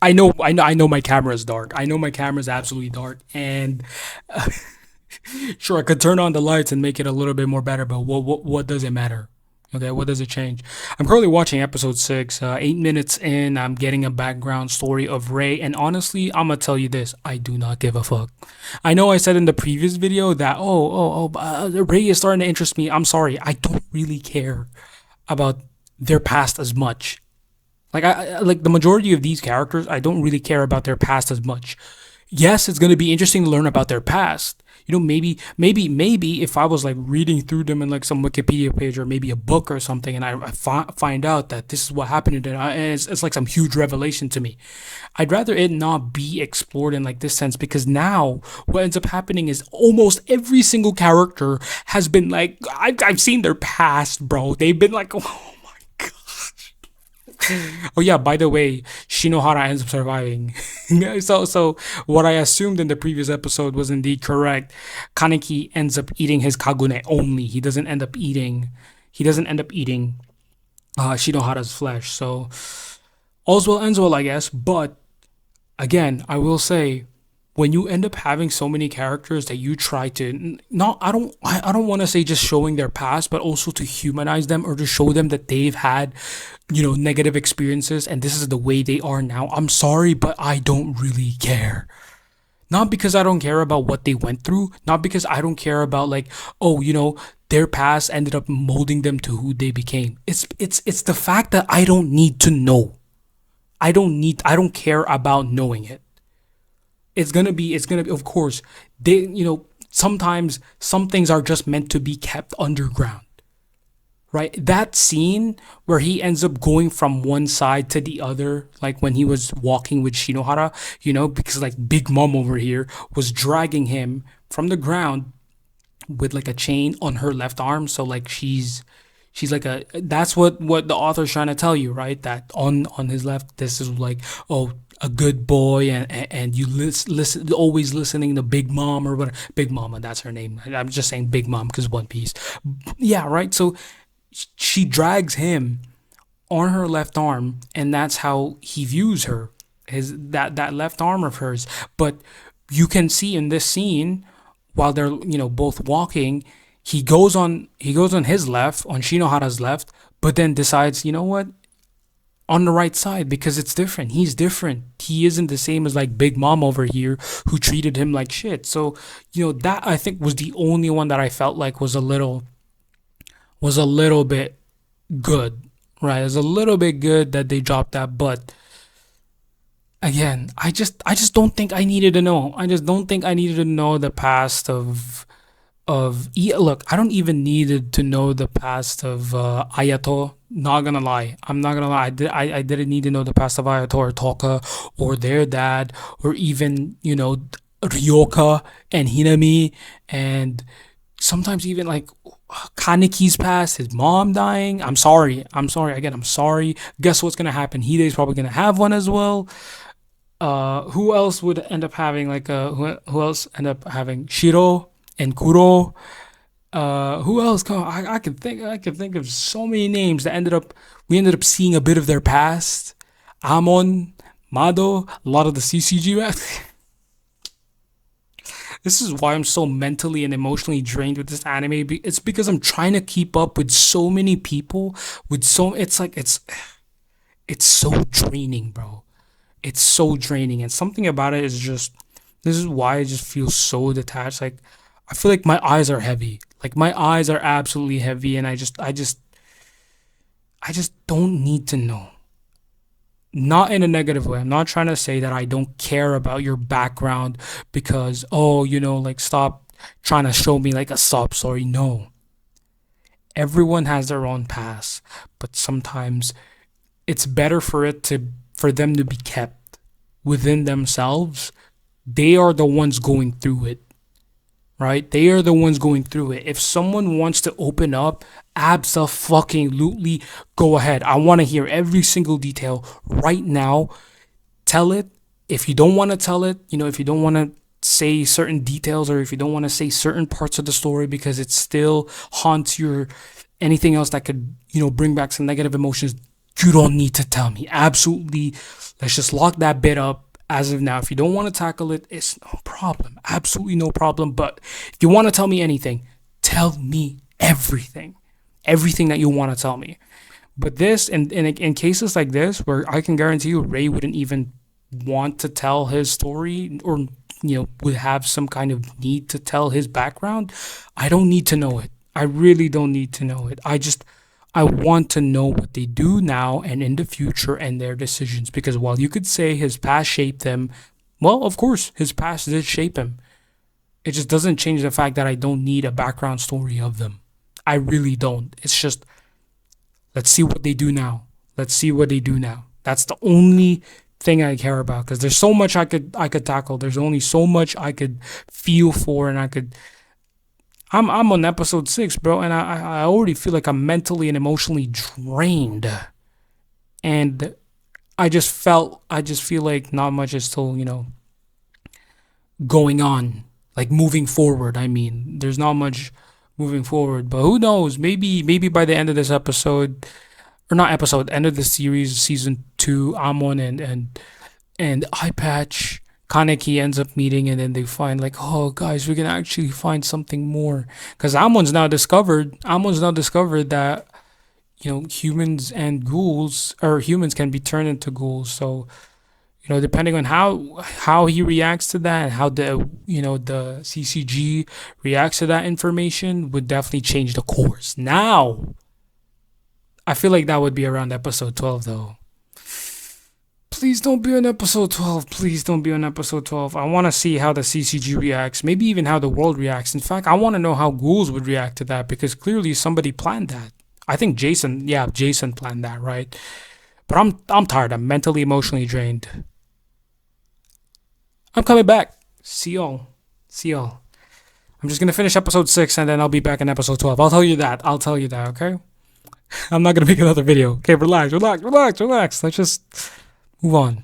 I know my camera is dark. I know my camera is absolutely dark, and sure, I could turn on the lights and make it a little bit more better, but what does it matter? Okay, what does it change? I'm currently watching episode six. 8 minutes in, I'm getting a background story of Ray, and honestly, I'm gonna tell you this: I do not give a fuck. I know I said in the previous video that Ray is starting to interest me. I'm sorry, I don't really care about their past as much. Like the majority of these characters, I don't really care about their past as much. Yes, it's gonna be interesting to learn about their past. Maybe if I was like reading through them in like some Wikipedia page or maybe a book or something, and find out that this is what happened to them, and it's like some huge revelation to me. I'd rather it not be explored in like this sense because now what ends up happening is almost every single character has been like I've seen their past, bro. They've been like, oh my god. Oh yeah, by the way, Shinohara ends up surviving. So what I assumed in the previous episode was indeed correct. Kaneki ends up eating his Kagune only. He doesn't end up eating Shinohara's flesh. So all's well ends well, I guess. But again, I will say when you end up having so many characters that you try to not I don't want to say just showing their past, but also to humanize them or to show them that they've had negative experiences and this is the way they are now. I'm sorry, but I don't really care. Not because I don't care about what they went through, not because I don't care about like, oh, their past ended up molding them to who they became. It's the fact that I don't need to know. I don't care about knowing it. It's gonna be, of course, sometimes some things are just meant to be kept underground, right? That scene where he ends up going from one side to the other, like when he was walking with Shinohara, because like Big Mom over here was dragging him from the ground with like a chain on her left arm. So like she's like that's what the author's trying to tell you, right? That on his left, this is like, oh, a good boy, and you listen, always listening to Big Mom or what, Big Mama, that's her name. I'm just saying Big Mom because One Piece. Yeah, right. So she drags him on her left arm, and that's how he views her, his that left arm of hers. But you can see in this scene, while they're both walking, he goes on his left, on Shinohara's left, but then decides, what, on the right side, because it's different. He's different. He isn't the same as like Big Mom over here who treated him like shit. So that I think was the only one that I felt like was a little bit good, right? It was a little bit good that they dropped that, but again, I just don't think I needed to know. I just don't think I needed to know the past look. I don't even needed to know the past of Ayato. Not gonna lie, I'm not gonna lie. I didn't need to know the past of Ayato or Toka or their dad or even Ryoka and Hinami, and sometimes even like Kaneki's past, his mom dying. I'm sorry again. I'm sorry. Guess what's gonna happen? Hide's probably gonna have one as well. Who else would end up having like who else end up having Shiro and Kuro? Who else? Come on, I can think of so many names that we ended up seeing a bit of their past. Amon, Mado, a lot of the CCG. This is why I'm so mentally and emotionally drained with this anime. It's because I'm trying to keep up with so many people. It's so draining, bro. It's so draining, and something about it is just. This is why I just feel so detached. Like I feel like my eyes are heavy. Like my eyes are absolutely heavy, and I just don't need to know. Not in a negative way. I'm not trying to say that I don't care about your background because like stop trying to show me like a sob story. No, everyone has their own past, but sometimes it's better for them to be kept within themselves. They are the ones going through it, right? They are the ones going through it. If someone wants to open up, absolutely go ahead. I want to hear every single detail right now. Tell it. If you don't want to tell it, if you don't want to say certain details or if you don't want to say certain parts of the story because it still haunts your anything else that could, bring back some negative emotions, You don't need to tell me. Absolutely. Let's just lock that bit up as of now. If you don't want to tackle it, it's no problem. Absolutely no problem. But if you want to tell me anything, tell me everything. Everything that you want to tell me. But this, in cases like this, where I can guarantee you Ray wouldn't even want to tell his story, or would have some kind of need to tell his background, I don't need to know it. I really don't need to know it. I want to know what they do now and in the future and their decisions, because while you could say his past shaped him, well, of course his past did shape him. It just doesn't change the fact that I don't need a background story of them. I really don't. It's just, let's see what they do now. Let's see what they do now. That's the only thing I care about, because there's so much I could tackle. There's only so much I could feel for, and I could. I'm on episode 6, bro, and I already feel like I'm mentally and emotionally drained, and I just feel like not much is still going on, like moving forward. I mean, there's not much moving forward, but who knows? Maybe by the end of this episode, or not episode, end of the series, season 2, Amon and Eye Patch, Kaneki ends up meeting, and then they find like, oh guys, we can actually find something more, because Amon's now discovered that humans and ghouls, or humans can be turned into ghouls. So depending on how he reacts to that, and how the CCG reacts to that information, would definitely change the course. Now I feel like that would be around episode 12, though. Please don't be on episode 12. Please don't be on episode 12. I want to see how the CCG reacts, maybe even how the world reacts. In fact, I want to know how ghouls would react to that, because clearly somebody planned that. I think Jason, yeah, Jason planned that, right? But I'm tired. I'm mentally, emotionally drained. I'm coming back. See y'all. See y'all. I'm just gonna finish episode 6, and then I'll be back in episode 12. I'll tell you that. I'll tell you that, okay? I'm not gonna make another video. Okay, relax, relax, relax, relax. Let's just move on.